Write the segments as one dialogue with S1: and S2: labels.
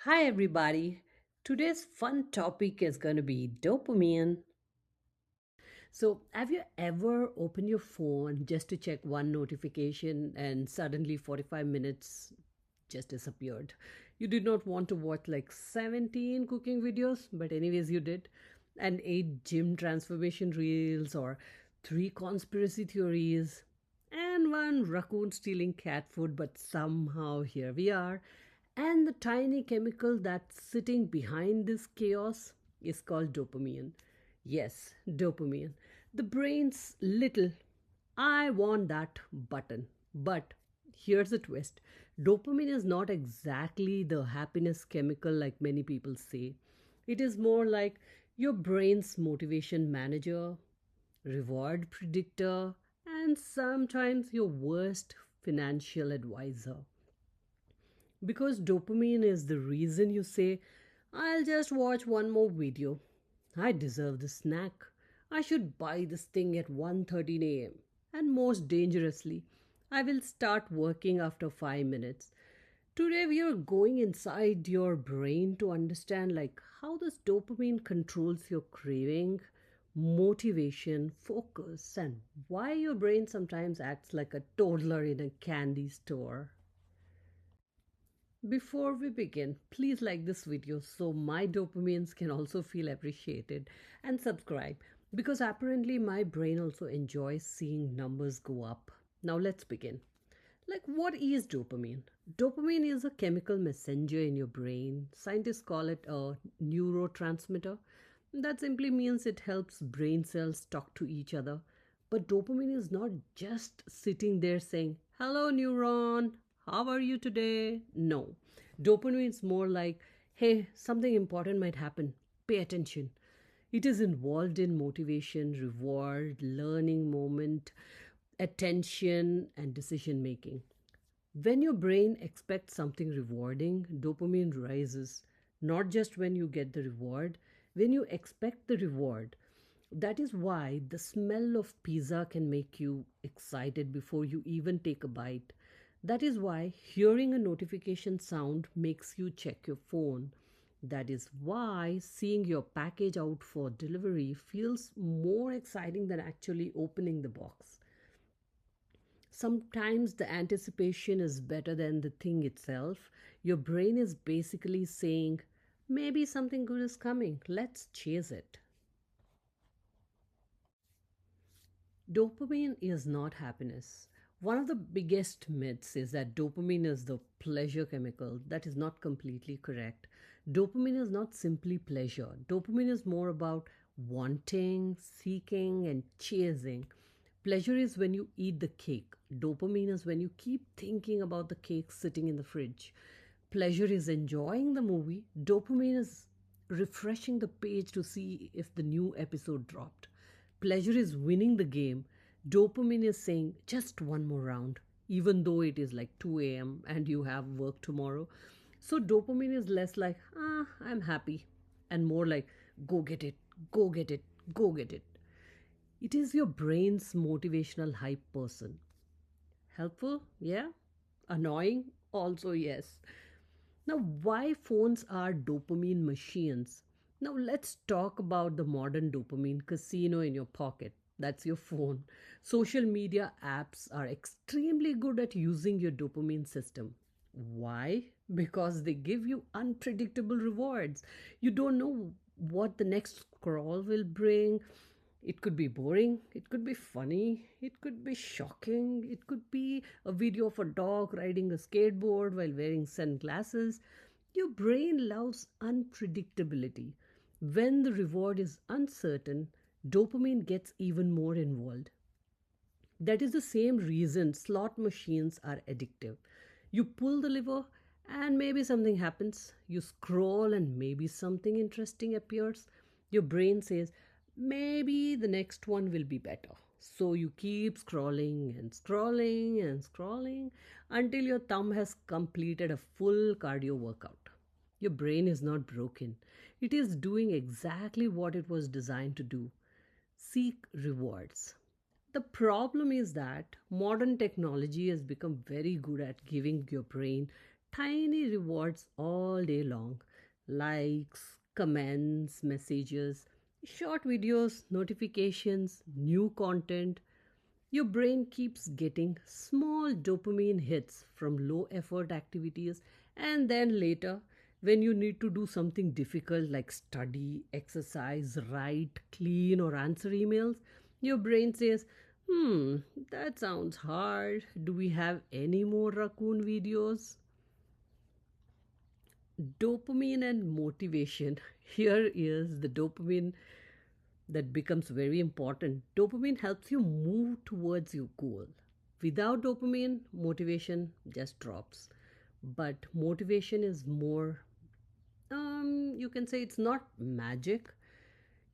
S1: Hi, everybody. Today's fun topic is going to be dopamine. So, have you ever opened your phone just to check one notification and suddenly 45 minutes just disappeared? You did not want to watch like 17 cooking videos, but, anyways, you did. And 8 gym transformation reels, or 3 conspiracy theories, and 1 raccoon stealing cat food, but somehow here we are. And the tiny chemical that's sitting behind this chaos is called dopamine. Yes, dopamine. The brain's little, I want that button. But here's the twist, dopamine is not exactly the happiness chemical like many people say. It is more like your brain's motivation manager, reward predictor, and sometimes your worst financial advisor. Because dopamine is the reason you say, I'll just watch one more video. I deserve the snack. I should buy this thing at 1:13 a.m. And most dangerously, I will start working after 5 minutes. Today we are going inside your brain to understand like how this dopamine controls your craving, motivation, focus, and why your brain sometimes acts like a toddler in a candy store. Before we begin, please like this video so my dopamines can also feel appreciated, and subscribe because apparently my brain also enjoys seeing numbers go up. Now let's begin. Like, what is dopamine? Dopamine is a chemical messenger in your brain. Scientists call it a neurotransmitter. That simply means it helps brain cells talk to each other. But dopamine is not just sitting there saying, hello, neuron, how are you today? No. Dopamine is more like, hey, something important might happen. Pay attention. It is involved in motivation, reward, learning moment, attention, and decision making. When your brain expects something rewarding, dopamine rises. Not just when you get the reward, when you expect the reward. That is why the smell of pizza can make you excited before you even take a bite. That is why hearing a notification sound makes you check your phone. That is why seeing your package out for delivery feels more exciting than actually opening the box. Sometimes the anticipation is better than the thing itself. Your brain is basically saying, maybe something good is coming, let's chase it. Dopamine is not happiness. One of the biggest myths is that dopamine is the pleasure chemical. That is not completely correct. Dopamine is not simply pleasure. Dopamine is more about wanting, seeking, and chasing. Pleasure is when you eat the cake. Dopamine is when you keep thinking about the cake sitting in the fridge. Pleasure is enjoying the movie. Dopamine is refreshing the page to see if the new episode dropped. Pleasure is winning the game. Dopamine is saying just one more round, even though it is like 2 a.m. and you have work tomorrow. So, dopamine is less like, I'm happy, and more like, go get it, go get it, go get it. It is your brain's motivational hype person. Helpful? Yeah. Annoying? Also, yes. Now, why phones are dopamine machines? Now, let's talk about the modern dopamine casino in your pocket. That's your phone. Social media apps are extremely good at using your dopamine system. Why? Because they give you unpredictable rewards. You don't know what the next scroll will bring. It could be boring, it could be funny, it could be shocking, it could be a video of a dog riding a skateboard while wearing sunglasses. Your brain loves unpredictability. When the reward is uncertain, dopamine gets even more involved. That is the same reason slot machines are addictive. You pull the lever and maybe something happens. You scroll and maybe something interesting appears. Your brain says, maybe the next one will be better. So you keep scrolling and scrolling and scrolling until your thumb has completed a full cardio workout. Your brain is not broken, it is doing exactly what it was designed to do: seek rewards. The problem is that modern technology has become very good at giving your brain tiny rewards all day long: likes, comments, messages, short videos, notifications, new content. Your brain keeps getting small dopamine hits from low effort activities, and then later, when you need to do something difficult like study, exercise, write, clean, or answer emails, your brain says, that sounds hard. Do we have any more raccoon videos? Dopamine and motivation. Here is the dopamine that becomes very important. Dopamine helps you move towards your goal. Without dopamine, motivation just drops. But motivation is more, you can say it's not magic.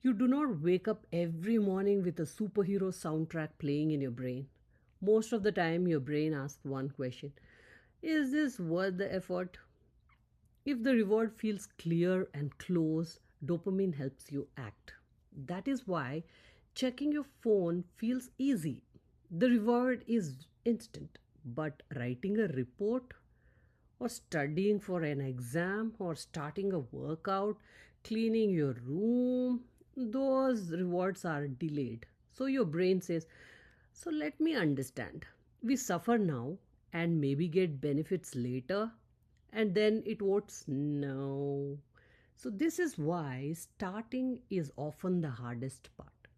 S1: You do not wake up every morning with a superhero soundtrack playing in your brain. Most of the time, your brain asks one question: is this worth the effort? If the reward feels clear and close, dopamine helps you act. That is why checking your phone feels easy. The reward is instant, but writing a report or studying for an exam or starting a workout, cleaning your room, those rewards are delayed. So your brain says, so let me understand. We suffer now and maybe get benefits later, and then it votes no. So, this is why starting is often the hardest part.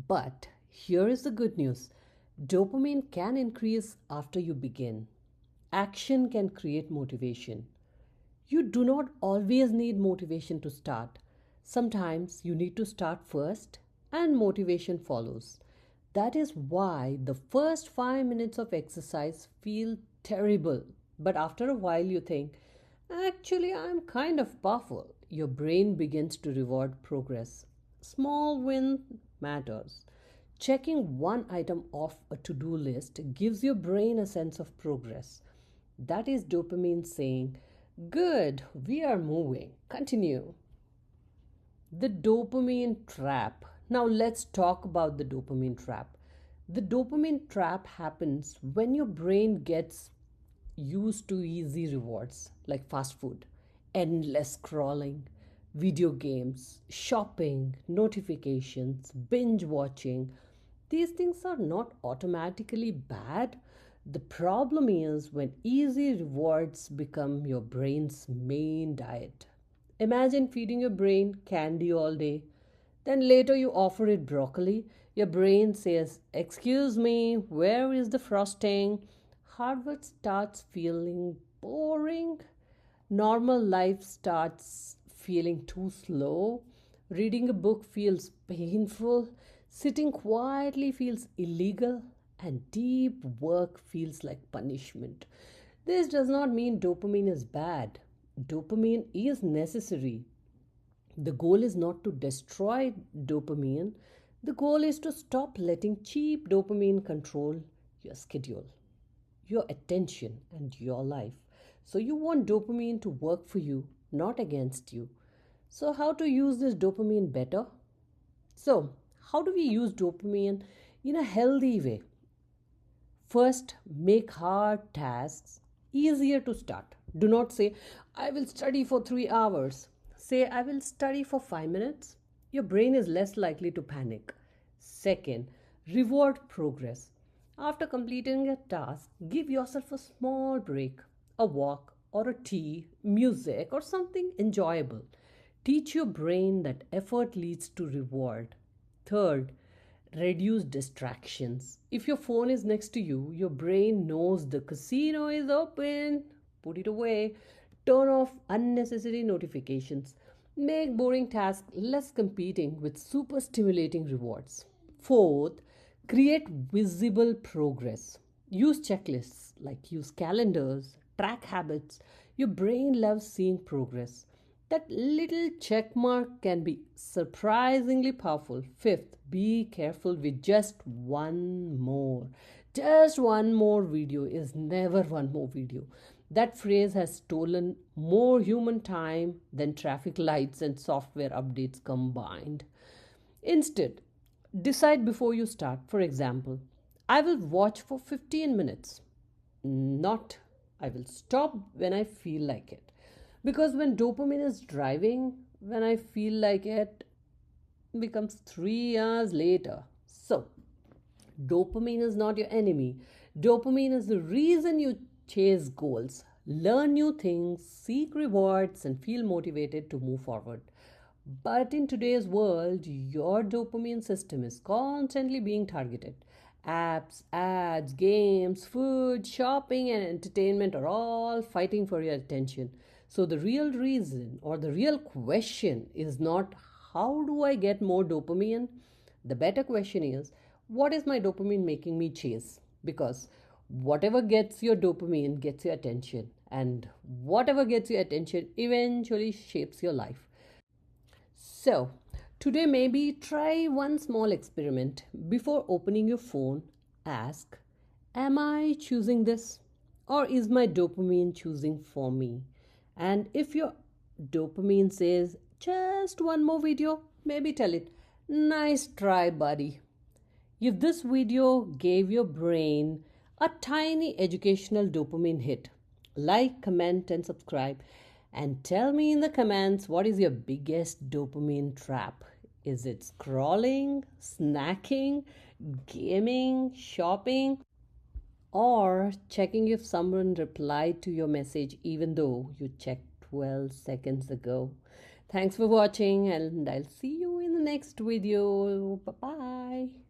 S1: But here is the good news: dopamine can increase after you begin. Action can create motivation. You do not always need motivation to start. Sometimes you need to start first and motivation follows. That is why the first 5 minutes of exercise feel terrible. But after a while, you think, actually, I'm kind of powerful. Your brain begins to reward progress. Small win matters. Checking one item off a to do list gives your brain a sense of progress. That is dopamine saying, good, we are moving. Continue. The dopamine trap. Now let's talk about the dopamine trap. The dopamine trap happens when your brain gets used to easy rewards like fast food, endless scrolling, video games, shopping, notifications, binge watching. These things are not automatically bad. The problem is when easy rewards become your brain's main diet. Imagine feeding your brain candy all day. Then later you offer it broccoli. Your brain says, excuse me, where is the frosting? Harvard starts feeling boring. Normal life starts feeling too slow. Reading a book feels painful. Sitting quietly feels illegal. And deep work feels like punishment. This does not mean dopamine is bad. Dopamine is necessary. The goal is not to destroy dopamine. The goal is to stop letting cheap dopamine control your schedule, your attention, and your life. So, you want dopamine to work for you, not against you. So, how to use this dopamine better? So, how do we use dopamine in a healthy way? First, make hard tasks easier to start. Do not say, I will study for 3 hours. Say, I will study for 5 minutes. Your brain is less likely to panic. Second, reward progress. After completing a task, give yourself a small break, a walk, or a tea, music, or something enjoyable. Teach your brain that effort leads to reward. Third, reduce distractions. If your phone is next to you, your brain knows the casino is open. Put it away. Turn off unnecessary notifications. Make boring tasks less competing with super stimulating rewards. Fourth, create visible progress. Use checklists like use calendars, track habits. Your brain loves seeing progress. That little check mark can be surprisingly powerful. Fifth, be careful with just one more. Just one more video is never one more video. That phrase has stolen more human time than traffic lights and software updates combined. Instead, decide before you start. For example, I will watch for 15 minutes, not I will stop when I feel like it. Because when dopamine is driving, when I feel like it becomes 3 hours later. So, dopamine is not your enemy. Dopamine is the reason you chase goals, learn new things, seek rewards, and feel motivated to move forward. But in today's world, your dopamine system is constantly being targeted. Apps, ads, games, food, shopping, and entertainment are all fighting for your attention. So, the real reason or the real question is not how do I get more dopamine? The better question is what is my dopamine making me chase? Because whatever gets your dopamine gets your attention, and whatever gets your attention eventually shapes your life. So, today maybe try one small experiment. Before opening your phone, ask, am I choosing this? Or is my dopamine choosing for me? And if your dopamine says, just one more video, maybe tell it, nice try, buddy. If this video gave your brain a tiny educational dopamine hit, like, comment, and subscribe. And tell me in the comments what is your biggest dopamine trap? Is it scrolling, snacking, gaming, shopping, or checking if someone replied to your message even though you checked 12 seconds ago? Thanks for watching, and I'll see you in the next video. Bye bye.